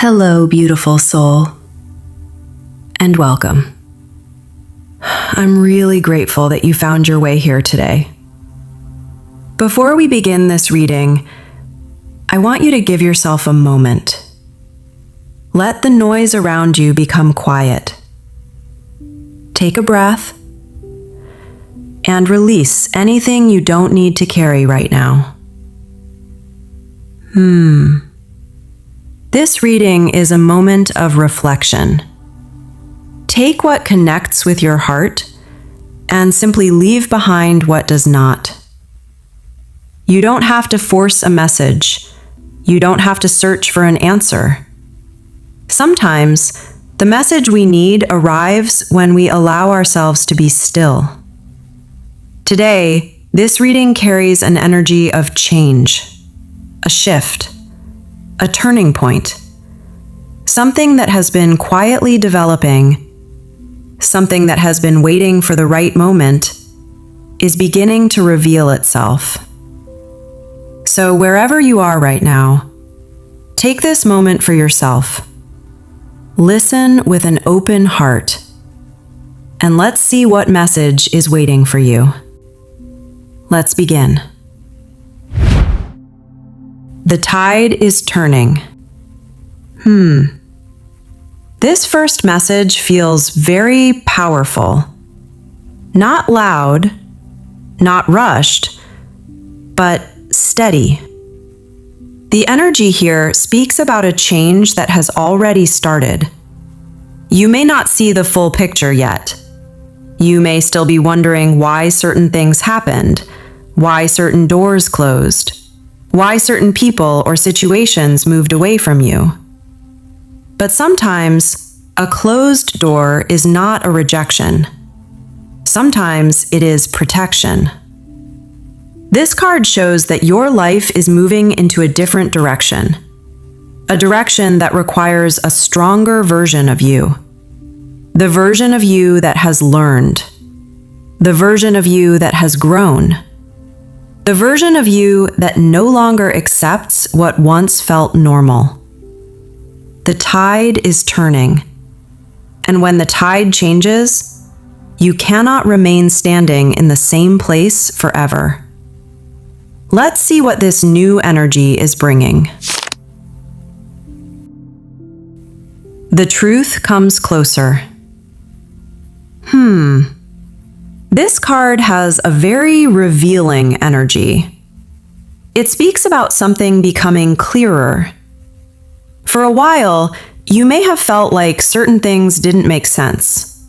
Hello, beautiful soul, and welcome. I'm really grateful that you found your way here today. Before we begin this reading, I want you to give yourself a moment. Let the noise around you become quiet. Take a breath and release anything you don't need to carry right now. This reading is a moment of reflection. Take what connects with your heart and simply leave behind what does not. You don't have to force a message. You don't have to search for an answer. Sometimes, the message we need arrives when we allow ourselves to be still. Today, this reading carries an energy of change, a shift, a turning point, something that has been quietly developing, something that has been waiting for the right moment, is beginning to reveal itself. So wherever you are right now, take this moment for yourself. Listen with an open heart, and let's see what message is waiting for you. Let's begin. The tide is turning. This first message feels very powerful. Not loud, not rushed, but steady. The energy here speaks about a change that has already started. You may not see the full picture yet. You may still be wondering why certain things happened, why certain doors closed, why certain people or situations moved away from you. But sometimes, a closed door is not a rejection. Sometimes it is protection. This card shows that your life is moving into a different direction, a direction that requires a stronger version of you, the version of you that has learned, the version of you that has grown, the version of you that no longer accepts what once felt normal. The tide is turning, and when the tide changes, you cannot remain standing in the same place forever. Let's see what this new energy is bringing. The truth comes closer. This card has a very revealing energy. It speaks about something becoming clearer. For a while, you may have felt like certain things didn't make sense.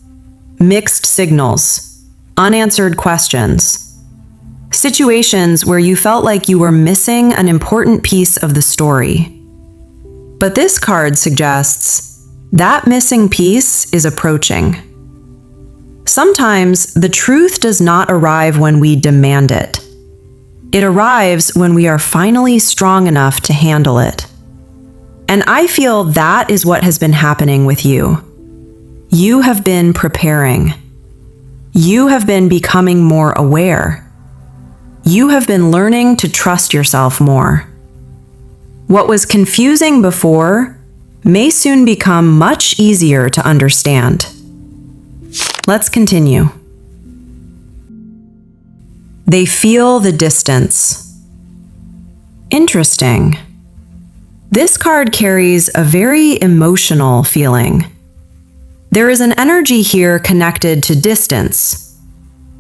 Mixed signals, unanswered questions, situations where you felt like you were missing an important piece of the story. But this card suggests that missing piece is approaching. Sometimes the truth does not arrive when we demand it. It arrives when we are finally strong enough to handle it. And I feel that is what has been happening with you. You have been preparing. You have been becoming more aware. You have been learning to trust yourself more. What was confusing before may soon become much easier to understand. Let's continue. They feel the distance. Interesting. This card carries a very emotional feeling. There is an energy here connected to distance.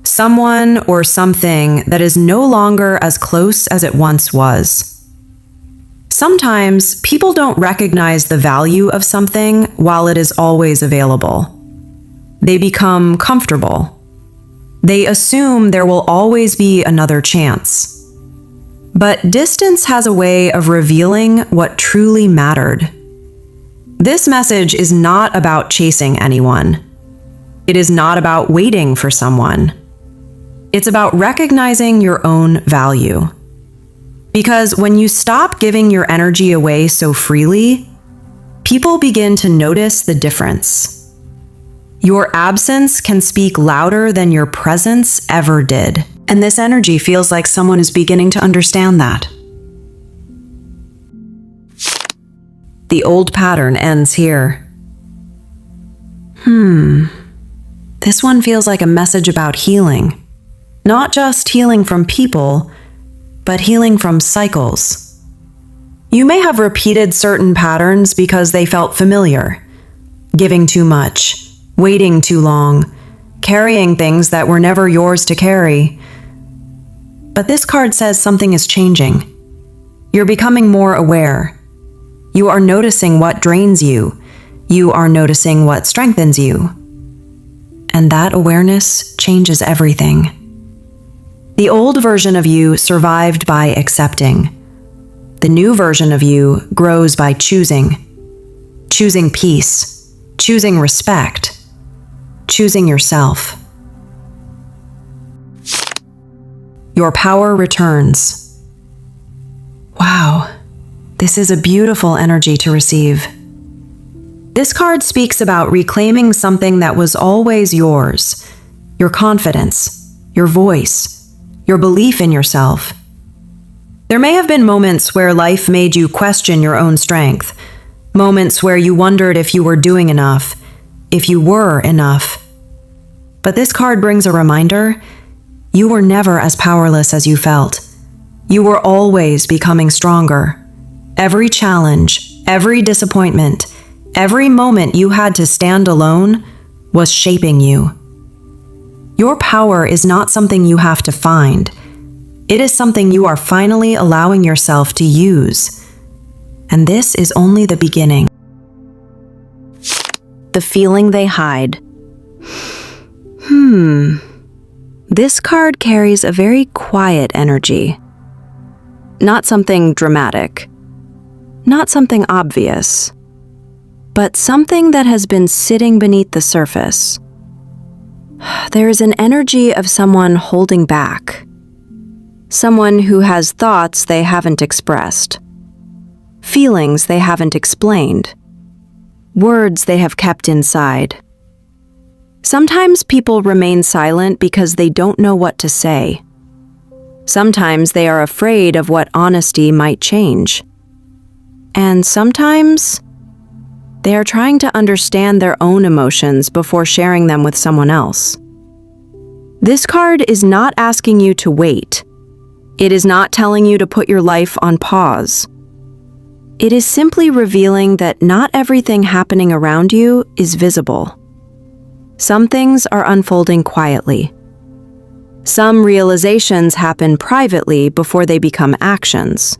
Someone or something that is no longer as close as it once was. Sometimes people don't recognize the value of something while it is always available. They become comfortable. They assume there will always be another chance. But distance has a way of revealing what truly mattered. This message is not about chasing anyone. It is not about waiting for someone. It's about recognizing your own value. Because when you stop giving your energy away so freely, people begin to notice the difference. Your absence can speak louder than your presence ever did. And this energy feels like someone is beginning to understand that. The old pattern ends here. This one feels like a message about healing. Not just healing from people, but healing from cycles. You may have repeated certain patterns because they felt familiar. Giving too much, waiting too long, carrying things that were never yours to carry. But this card says something is changing. You're becoming more aware. You are noticing what drains you. You are noticing what strengthens you. And that awareness changes everything. The old version of you survived by accepting. The new version of you grows by choosing. Choosing peace. Choosing respect. Choosing yourself. Your power returns. Wow, this is a beautiful energy to receive. This card speaks about reclaiming something that was always yours. Your confidence, your voice, your belief in yourself. There may have been moments where life made you question your own strength. Moments where you wondered if you were doing enough, if you were enough. But this card brings a reminder: you were never as powerless as you felt. You were always becoming stronger. Every challenge, every disappointment, every moment you had to stand alone was shaping you. Your power is not something you have to find. It is something you are finally allowing yourself to use. And this is only the beginning. The feeling they hide. This card carries a very quiet energy. Not something dramatic. Not something obvious. But something that has been sitting beneath the surface. There is an energy of someone holding back. Someone who has thoughts they haven't expressed. Feelings they haven't explained. Words they have kept inside. Sometimes people remain silent because they don't know what to say. Sometimes they are afraid of what honesty might change. And sometimes they are trying to understand their own emotions before sharing them with someone else. This card is not asking you to wait. It is not telling you to put your life on pause. It is simply revealing that not everything happening around you is visible. Some things are unfolding quietly. Some realizations happen privately before they become actions.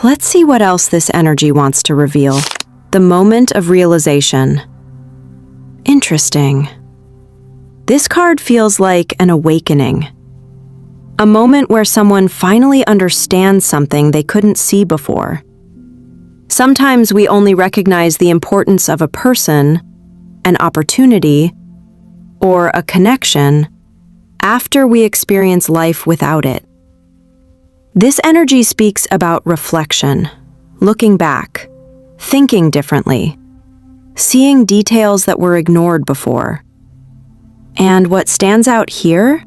Let's see what else this energy wants to reveal. The moment of realization. Interesting. This card feels like an awakening. A moment where someone finally understands something they couldn't see before. Sometimes we only recognize the importance of a person, an opportunity, or a connection after we experience life without it. This energy speaks about reflection, looking back, thinking differently, seeing details that were ignored before. And what stands out here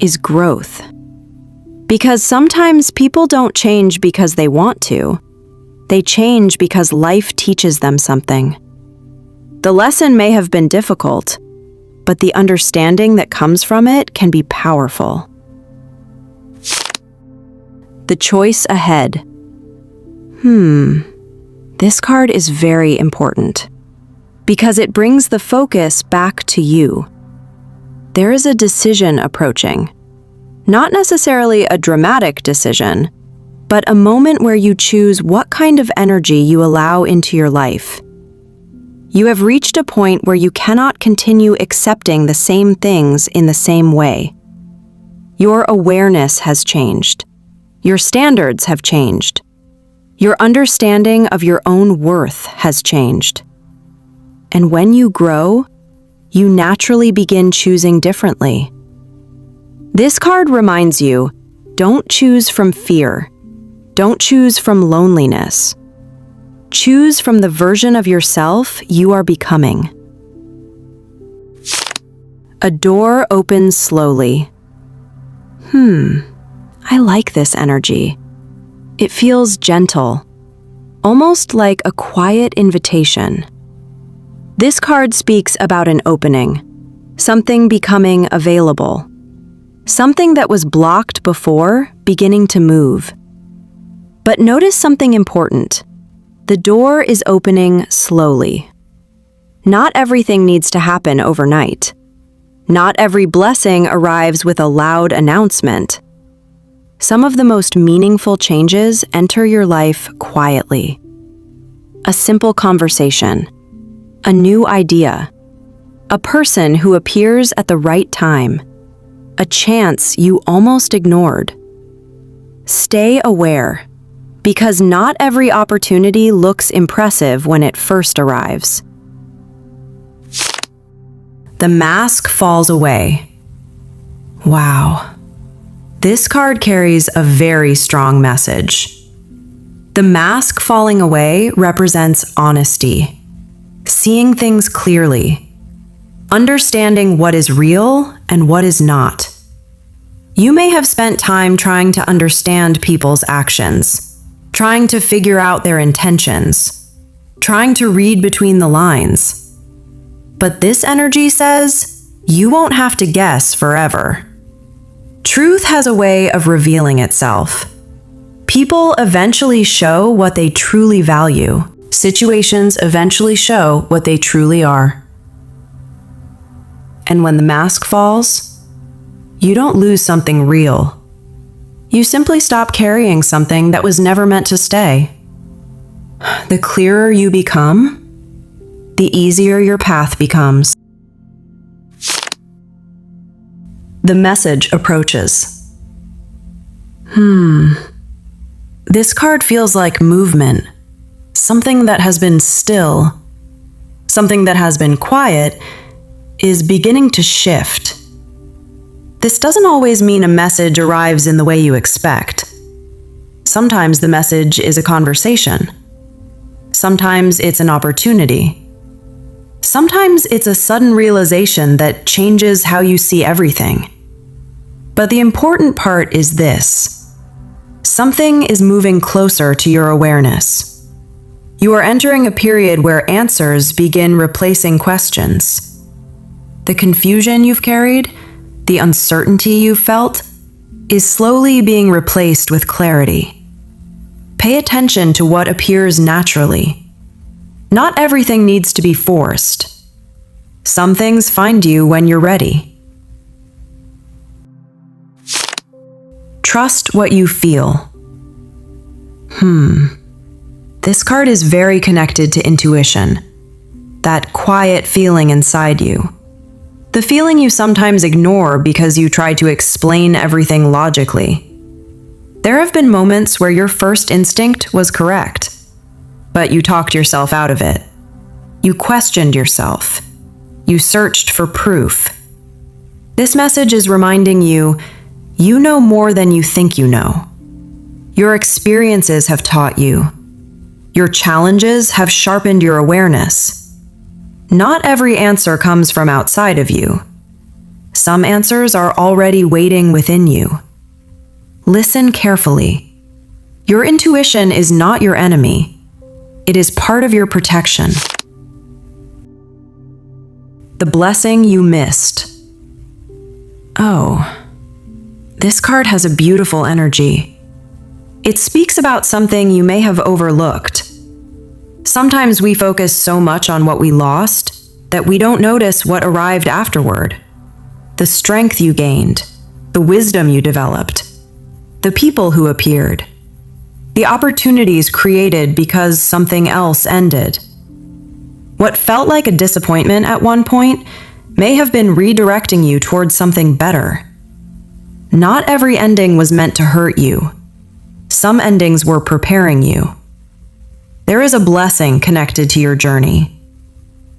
is growth. Because sometimes people don't change because they want to. They change because life teaches them something. The lesson may have been difficult, but the understanding that comes from it can be powerful. The choice ahead. This card is very important because it brings the focus back to you. There is a decision approaching. Not necessarily a dramatic decision, but a moment where you choose what kind of energy you allow into your life. You have reached a point where you cannot continue accepting the same things in the same way. Your awareness has changed. Your standards have changed. Your understanding of your own worth has changed. And when you grow, you naturally begin choosing differently. This card reminds you, don't choose from fear. Don't choose from loneliness. Choose from the version of yourself you are becoming. A door opens slowly. I like this energy. It feels gentle. almost like a quiet invitation. This card speaks about an opening, something becoming available, something that was blocked before beginning to move. But notice something important. The door is opening slowly. Not everything needs to happen overnight. Not every blessing arrives with a loud announcement. Some of the most meaningful changes enter your life quietly. A simple conversation, a new idea, a person who appears at the right time, a chance you almost ignored. Stay aware, because not every opportunity looks impressive when it first arrives. The mask falls away. Wow. This card carries a very strong message. The mask falling away represents honesty, seeing things clearly, understanding what is real and what is not. You may have spent time trying to understand people's actions, trying to figure out their intentions, trying to read between the lines. But this energy says you won't have to guess forever. Truth has a way of revealing itself. People eventually show what they truly value. Situations eventually show what they truly are. And when the mask falls, you don't lose something real. You simply stop carrying something that was never meant to stay. The clearer you become, the easier your path becomes. The message approaches. This card feels like movement, something that has been still, something that has been quiet, is beginning to shift. This doesn't always mean a message arrives in the way you expect. Sometimes the message is a conversation. Sometimes it's an opportunity. Sometimes it's a sudden realization that changes how you see everything. But the important part is this. Something is moving closer to your awareness. You are entering a period where answers begin replacing questions. The confusion you've carried, the uncertainty you've felt, is slowly being replaced with clarity. Pay attention to what appears naturally. Not everything needs to be forced. Some things find you when you're ready. Trust what you feel. This card is very connected to intuition. That quiet feeling inside you. The feeling you sometimes ignore because you try to explain everything logically. There have been moments where your first instinct was correct, but you talked yourself out of it. You questioned yourself. You searched for proof. This message is reminding you, you know more than you think you know. Your experiences have taught you. Your challenges have sharpened your awareness. Not every answer comes from outside of you. Some answers are already waiting within you. Listen carefully. Your intuition is not your enemy. It is part of your protection. The blessing you missed. Oh, this card has a beautiful energy. It speaks about something you may have overlooked. Sometimes we focus so much on what we lost that we don't notice what arrived afterward. The strength you gained, the wisdom you developed, the people who appeared, the opportunities created because something else ended. What felt like a disappointment at one point may have been redirecting you towards something better. Not every ending was meant to hurt you. Some endings were preparing you. There is a blessing connected to your journey.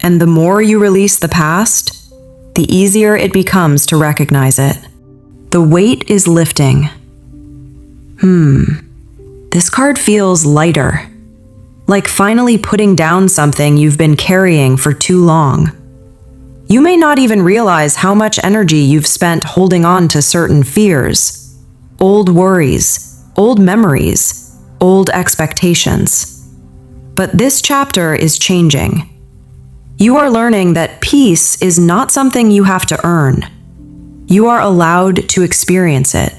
And the more you release the past, the easier it becomes to recognize it. The weight is lifting. This card feels lighter, like finally putting down something you've been carrying for too long. You may not even realize how much energy you've spent holding on to certain fears, old worries, old memories, old expectations. But this chapter is changing. You are learning that peace is not something you have to earn. You are allowed to experience it.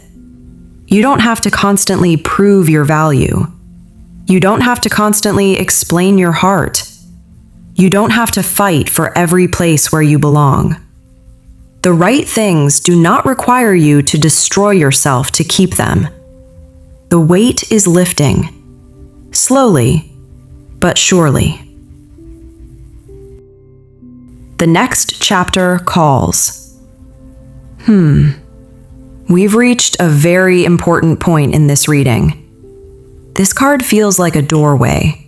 You don't have to constantly prove your value. You don't have to constantly explain your heart. You don't have to fight for every place where you belong. The right things do not require you to destroy yourself to keep them. The weight is lifting, slowly but surely. The next chapter calls. We've reached a very important point in this reading. This card feels like a doorway.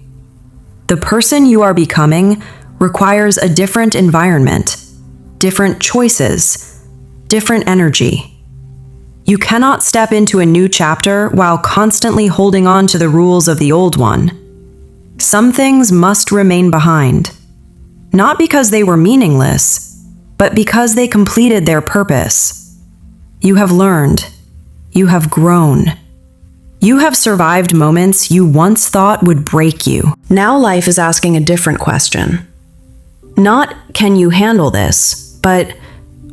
The person you are becoming requires a different environment, different choices, different energy. You cannot step into a new chapter while constantly holding on to the rules of the old one. Some things must remain behind, not because they were meaningless, but because they completed their purpose. You have learned. You have grown. You have survived moments you once thought would break you. Now life is asking a different question. Not, can you handle this, but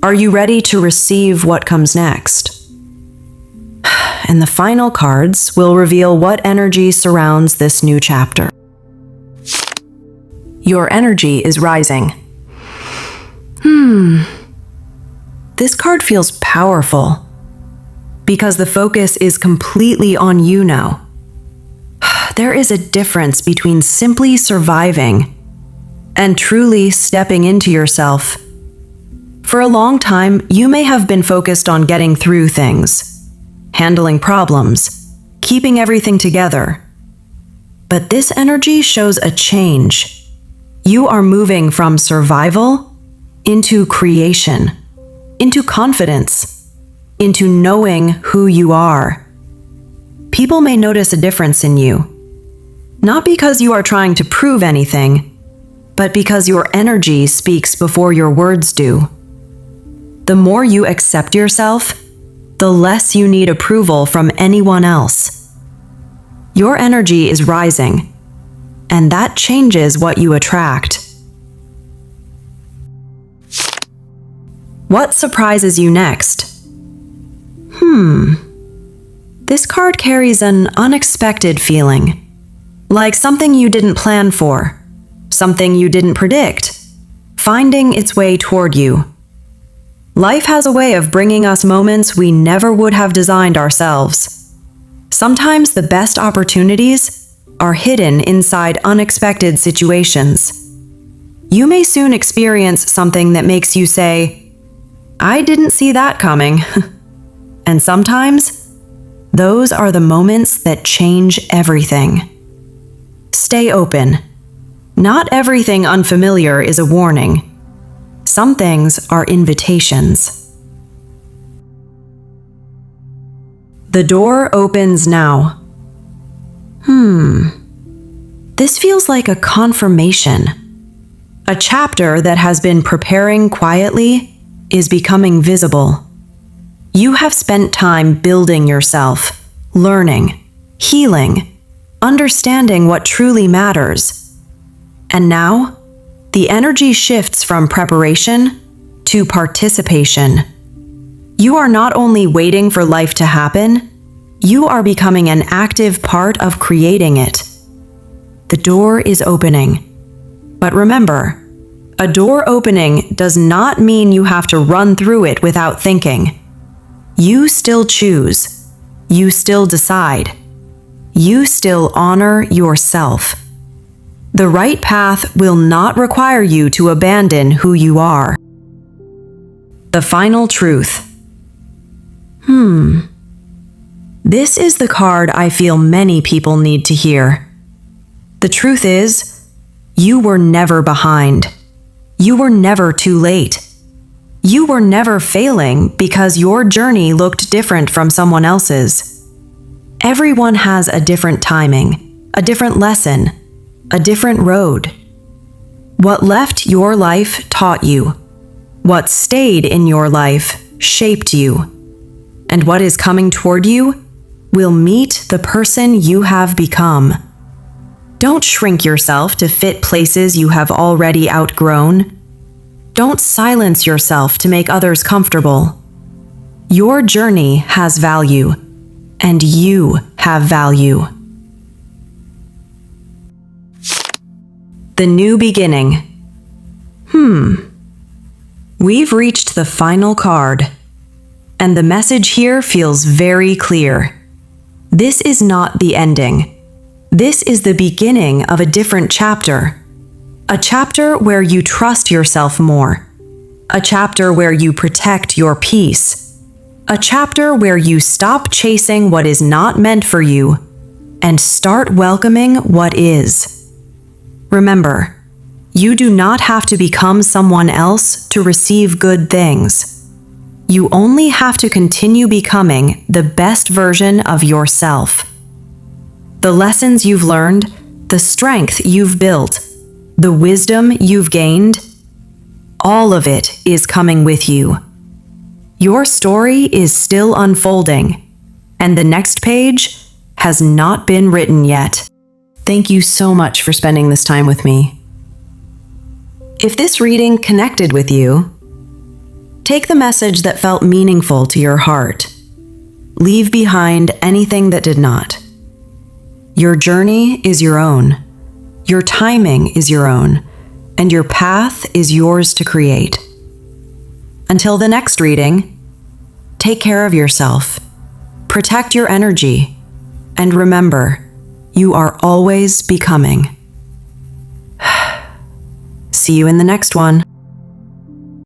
are you ready to receive what comes next? And the final cards will reveal what energy surrounds this new chapter. Your energy is rising. This card feels powerful because the focus is completely on you now. There is a difference between simply surviving and truly stepping into yourself. For a long time, you may have been focused on getting through things, handling problems, keeping everything together. But this energy shows a change. You are moving from survival into creation, into confidence, into knowing who you are. People may notice a difference in you, not because you are trying to prove anything, but because your energy speaks before your words do. The more you accept yourself, the less you need approval from anyone else. Your energy is rising, and that changes what you attract. What surprises you next? This card carries an unexpected feeling, like something you didn't plan for, something you didn't predict, finding its way toward you. Life has a way of bringing us moments we never would have designed ourselves. Sometimes the best opportunities are hidden inside unexpected situations. You may soon experience something that makes you say, I didn't see that coming. And sometimes, those are the moments that change everything. Stay open. Not everything unfamiliar is a warning. Some things are invitations. The door opens now. This feels like a confirmation. A chapter that has been preparing quietly is becoming visible. You have spent time building yourself, learning, healing, understanding what truly matters. And now, the energy shifts from preparation to participation. You are not only waiting for life to happen, you are becoming an active part of creating it. The door is opening. But remember, a door opening does not mean you have to run through it without thinking. You still choose. You still decide. You still honor yourself. The right path will not require you to abandon who you are. The final truth. This is the card I feel many people need to hear. The truth is, you were never behind. You were never too late. You were never failing because your journey looked different from someone else's. Everyone has a different timing, a different lesson, a different road. What left your life taught you. What stayed in your life shaped you. And what is coming toward you will meet the person you have become. Don't shrink yourself to fit places you have already outgrown. Don't silence yourself to make others comfortable. Your journey has value, and you have value. The new beginning. We've reached the final card, and the message here feels very clear. This is not the ending. This is the beginning of a different chapter. A chapter where you trust yourself more. A chapter where you protect your peace. A chapter where you stop chasing what is not meant for you and start welcoming what is. Remember, you do not have to become someone else to receive good things. You only have to continue becoming the best version of yourself. The lessons you've learned, the strength you've built, the wisdom you've gained, all of it is coming with you. Your story is still unfolding, and the next page has not been written yet. Thank you so much for spending this time with me. If this reading connected with you, take the message that felt meaningful to your heart. Leave behind anything that did not. Your journey is your own. Your timing is your own, and your path is yours to create. Until the next reading, take care of yourself, protect your energy, and remember, you are always becoming. See you in the next one.